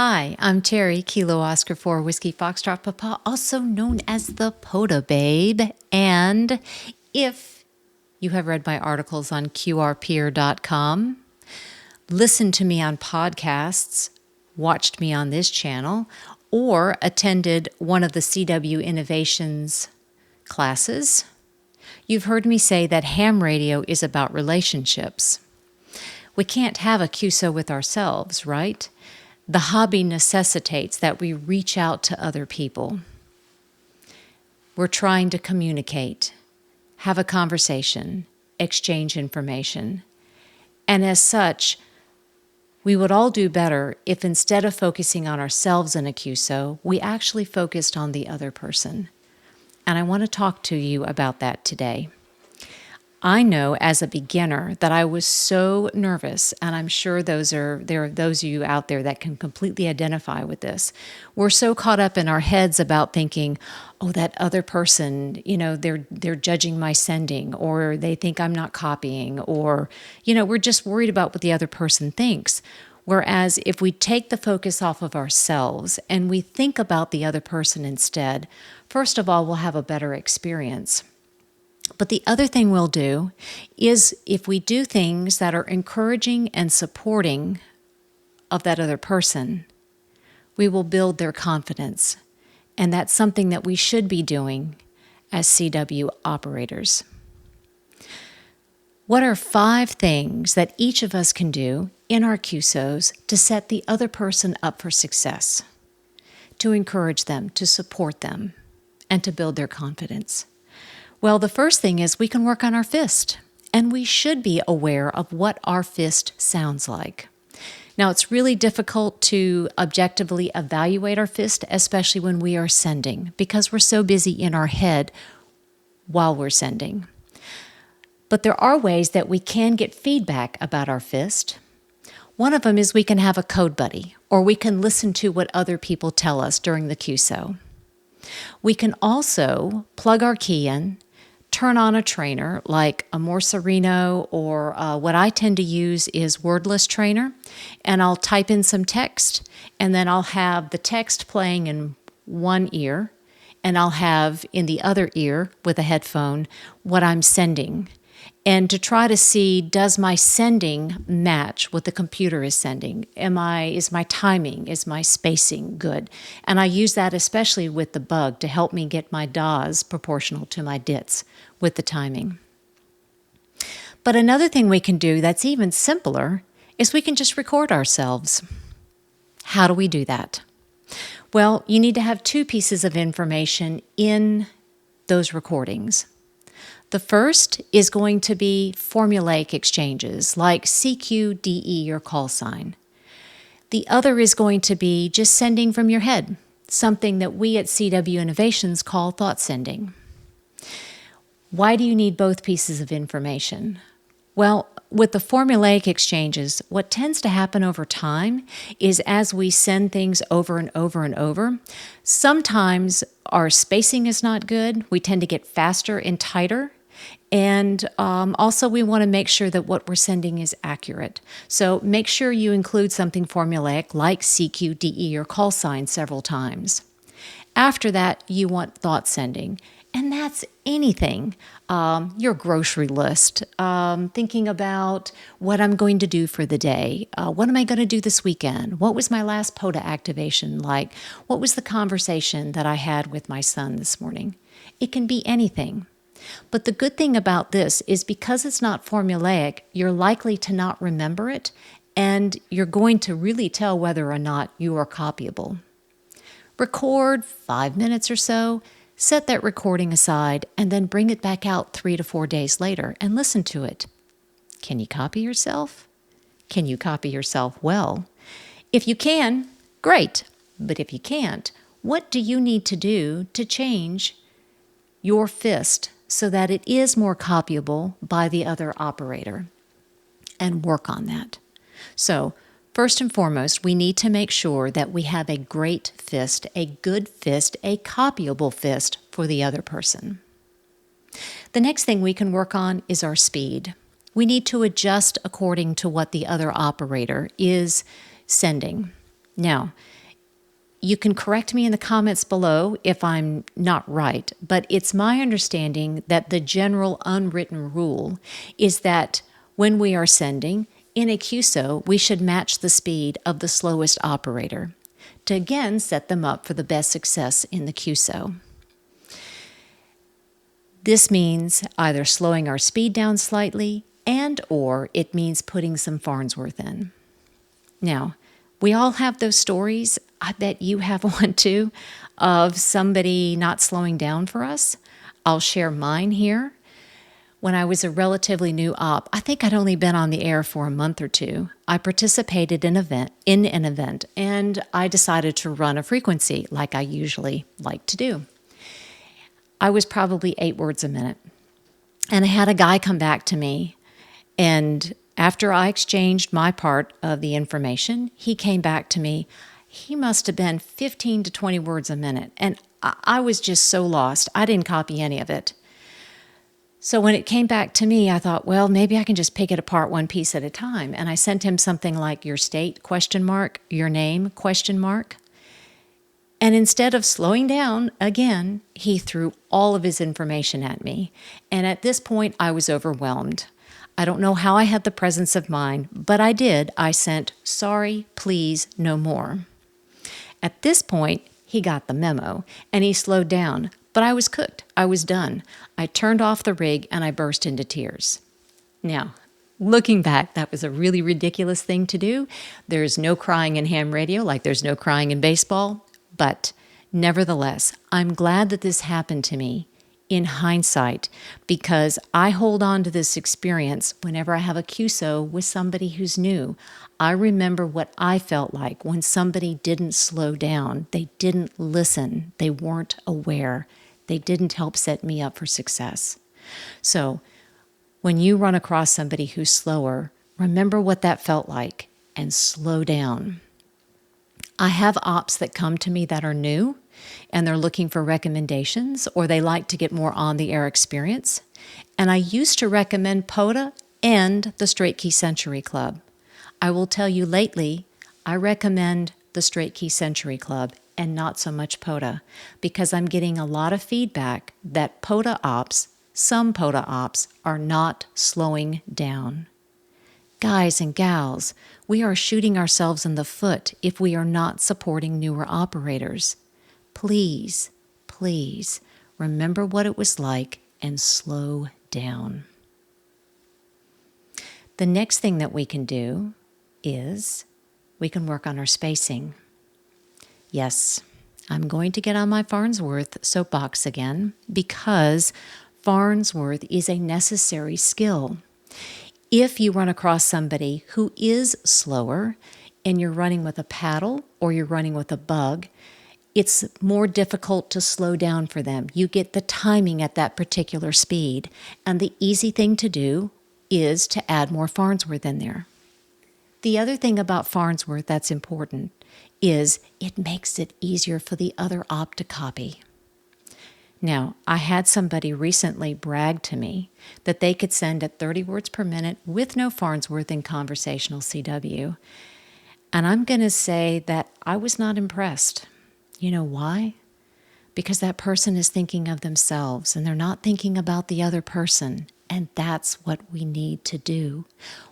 Hi, I'm Teri KO4WFP, Foxtrot Papa, also known as the POTA Babe. And if you have read my articles on qrpeer.com, listened to me on podcasts, watched me on this channel, or attended one of the CW Innovations classes, you've heard me say that ham radio is about relationships. We can't have a QSO with ourselves, right? The hobby necessitates that we reach out to other people. We're trying to communicate, have a conversation, exchange information. And as such, we would all do better if instead of focusing on ourselves in a QSO, we actually focused on the other person. And I want to talk to you about that today. I know as a beginner that I was so nervous, and I'm sure there are those of you out there that can completely identify with this. We're so caught up in our heads about thinking, oh, that other person, they're judging my sending, or they think I'm not copying, or, we're just worried about what the other person thinks. Whereas if we take the focus off of ourselves and we think about the other person instead, first of all, we'll have a better experience. But the other thing we'll do is if we do things that are encouraging and supporting of that other person, we will build their confidence. And that's something that we should be doing as CW operators. What are 5 things that each of us can do in our QSOs to set the other person up for success, to encourage them, to support them, and to build their confidence? Well, the first thing is we can work on our fist, and we should be aware of what our fist sounds like. Now, it's really difficult to objectively evaluate our fist, especially when we are sending, because we're so busy in our head while we're sending. But there are ways that we can get feedback about our fist. One of them is we can have a code buddy, or we can listen to what other people tell us during the QSO. We can also plug our key in, turn on a trainer like a Morserino, or what I tend to use is wordless trainer, and I'll type in some text, and then I'll have the text playing in one ear, and I'll have in the other ear with a headphone what I'm sending, and to try to see, does my sending match what the computer is sending? Is my timing, is my spacing good? And I use that especially with the bug to help me get my DAWs proportional to my DITs with the timing. But another thing we can do that's even simpler is we can just record ourselves. How do we do that? Well, you need to have 2 pieces of information in those recordings. The first is going to be formulaic exchanges like CQ, DE, or call sign. The other is going to be just sending from your head, something that we at CW Innovations call thought sending. Why do you need both pieces of information? Well, with the formulaic exchanges, what tends to happen over time is as we send things over and over and over, sometimes our spacing is not good. We tend to get faster and tighter. And also we want to make sure that what we're sending is accurate. So make sure you include something formulaic like CQ, DE, or call sign several times. After that, you want thought sending. And that's anything, your grocery list, thinking about what I'm going to do for the day. What am I going to do this weekend? What was my last POTA activation like? What was the conversation that I had with my son this morning? It can be anything. But the good thing about this is because it's not formulaic, you're likely to not remember it, and you're going to really tell whether or not you are copyable. Record 5 minutes or so, set that recording aside, and then bring it back out 3 to 4 days later and listen to it. Can you copy yourself? Can you copy yourself well? If you can, great. But if you can't, what do you need to do to change your fist so that it is more copyable by the other operator? And work on that. So, first and foremost, we need to make sure that we have a great fist, a good fist, a copyable fist for the other person. The next thing we can work on is our speed. We need to adjust according to what the other operator is sending. Now, you can correct me in the comments below if I'm not right, but it's my understanding that the general unwritten rule is that when we are sending in a QSO, we should match the speed of the slowest operator to again set them up for the best success in the QSO. This means either slowing our speed down slightly or it means putting some Farnsworth in. Now, we all have those stories. I bet you have one too, of somebody not slowing down for us. I'll share mine here. When I was a relatively new op, I think I'd only been on the air for a month or two, I participated in an event, and I decided to run a frequency like I usually like to do. I was probably 8 words a minute. And I had a guy come back to me, and after I exchanged my part of the information, he came back to me. He must have been 15 to 20 words a minute, and I was just so lost. I didn't copy any of it. So when it came back to me, I thought, well, maybe I can just pick it apart one piece at a time. And I sent him something like your state, ? Your name, ? And instead of slowing down again, he threw all of his information at me. And at this point, I was overwhelmed. I don't know how I had the presence of mind, but I did. I sent, sorry, please, no more. At this point, he got the memo, and he slowed down. But I was cooked. I was done. I turned off the rig, and I burst into tears. Now, looking back, that was a really ridiculous thing to do. There's no crying in ham radio like there's no crying in baseball. But nevertheless, I'm glad that this happened to me in hindsight, because I hold on to this experience whenever I have a QSO with somebody who's new. I remember what I felt like when somebody didn't slow down. They didn't listen. They weren't aware. They didn't help set me up for success. So when you run across somebody who's slower, remember what that felt like and slow down. I have ops that come to me that are new and they're looking for recommendations, or they like to get more on-the-air experience. And I used to recommend POTA and the Straight Key Century Club. I will tell you lately, I recommend the Straight Key Century Club and not so much POTA, because I'm getting a lot of feedback that some POTA ops, are not slowing down. Guys and gals, we are shooting ourselves in the foot if we are not supporting newer operators. Please, please remember what it was like and slow down. The next thing that we can do is we can work on our spacing. Yes, I'm going to get on my Farnsworth soapbox again, because Farnsworth is a necessary skill. If you run across somebody who is slower and you're running with a paddle or you're running with a bug, it's more difficult to slow down for them. You get the timing at that particular speed. And the easy thing to do is to add more Farnsworth in there. The other thing about Farnsworth that's important is it makes it easier for the other op to copy. Now, I had somebody recently brag to me that they could send at 30 words per minute with no Farnsworth in conversational CW. And I'm going to say that I was not impressed. You know why? Because that person is thinking of themselves and they're not thinking about the other person. And that's what we need to do.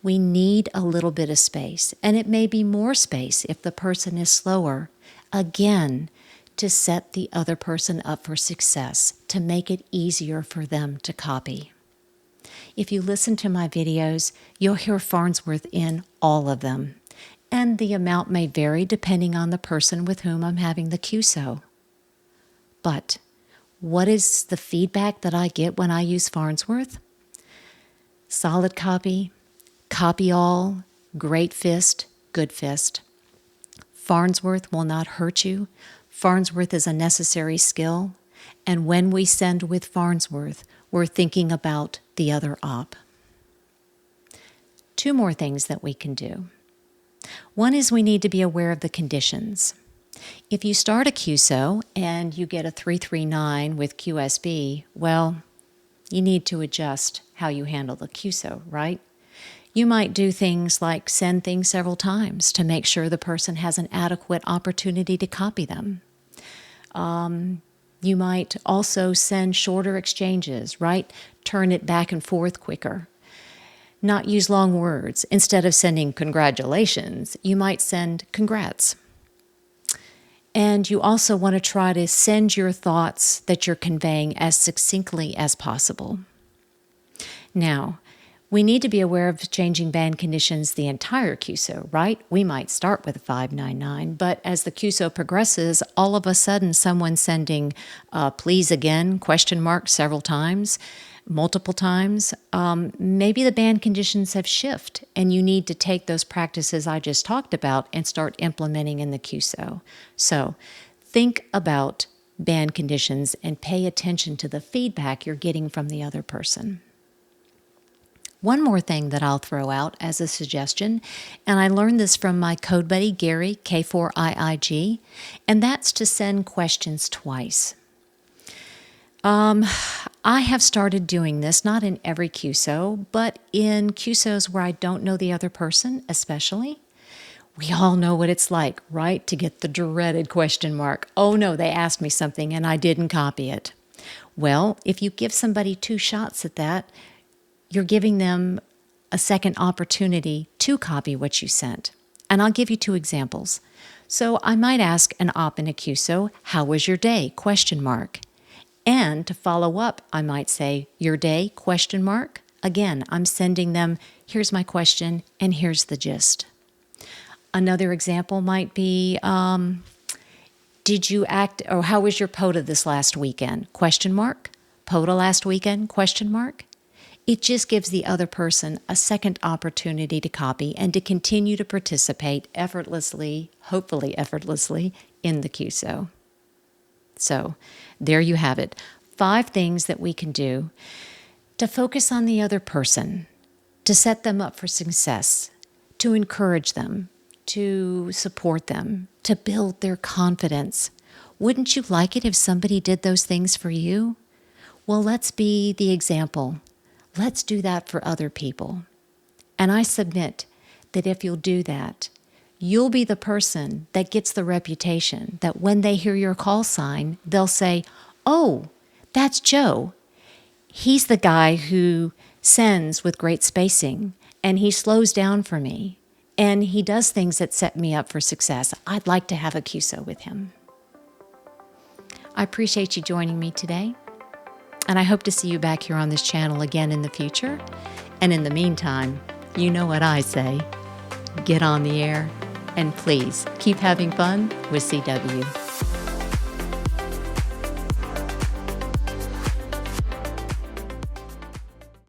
We need a little bit of space, and it may be more space if the person is slower. Again, to set the other person up for success, to make it easier for them to copy. If you listen to my videos, you'll hear Farnsworth in all of them, and the amount may vary depending on the person with whom I'm having the QSO. But what is the feedback that I get when I use Farnsworth? Solid copy, copy all, great fist, good fist. Farnsworth will not hurt you. Farnsworth is a necessary skill. And when we send with Farnsworth, we're thinking about the other op. 2 more things that we can do. One is we need to be aware of the conditions. If you start a QSO and you get a 339 with QSB, well, you need to adjust how you handle the QSO, right? You might do things like send things several times to make sure the person has an adequate opportunity to copy them. You might also send shorter exchanges, right? Turn it back and forth quicker. Not use long words. Instead of sending congratulations, you might send congrats. And you also want to try to send your thoughts that you're conveying as succinctly as possible. Now, we need to be aware of changing band conditions the entire QSO, right? We might start with a 599, but as the QSO progresses, all of a sudden someone's sending please again, ? Several times, multiple times. Maybe the band conditions have shifted and you need to take those practices I just talked about and start implementing in the QSO. So think about band conditions and pay attention to the feedback you're getting from the other person. One more thing that I'll throw out as a suggestion, and I learned this from my code buddy Gary K4WFP, and that's to send questions twice. I have started doing this, not in every QSO, but in QSOs where I don't know the other person, especially. We all know what it's like, right? To get the dreaded ? Oh no, they asked me something and I didn't copy it. Well, if you give somebody 2 shots at that, you're giving them a second opportunity to copy what you sent. And I'll give you 2 examples. So I might ask an op in a QSO, how was your day? ? And to follow up, I might say, your day? ? Again, I'm sending them, here's my question, and here's the gist. Another example might be, did you act, or how was your POTA this last weekend? ? POTA last weekend? ? It just gives the other person a second opportunity to copy and to continue to participate effortlessly, hopefully effortlessly, in the QSO. So there you have it. 5 things that we can do to focus on the other person, to set them up for success, to encourage them, to support them, to build their confidence. Wouldn't you like it if somebody did those things for you? Well, let's be the example. Let's do that for other people. And I submit that if you'll do that, you'll be the person that gets the reputation that when they hear your call sign, they'll say, oh, that's Joe. He's the guy who sends with great spacing, and he slows down for me, and he does things that set me up for success. I'd like to have a QSO with him. I appreciate you joining me today. And I hope to see you back here on this channel again in the future. And in the meantime, you know what I say. Get on the air and please keep having fun with CW.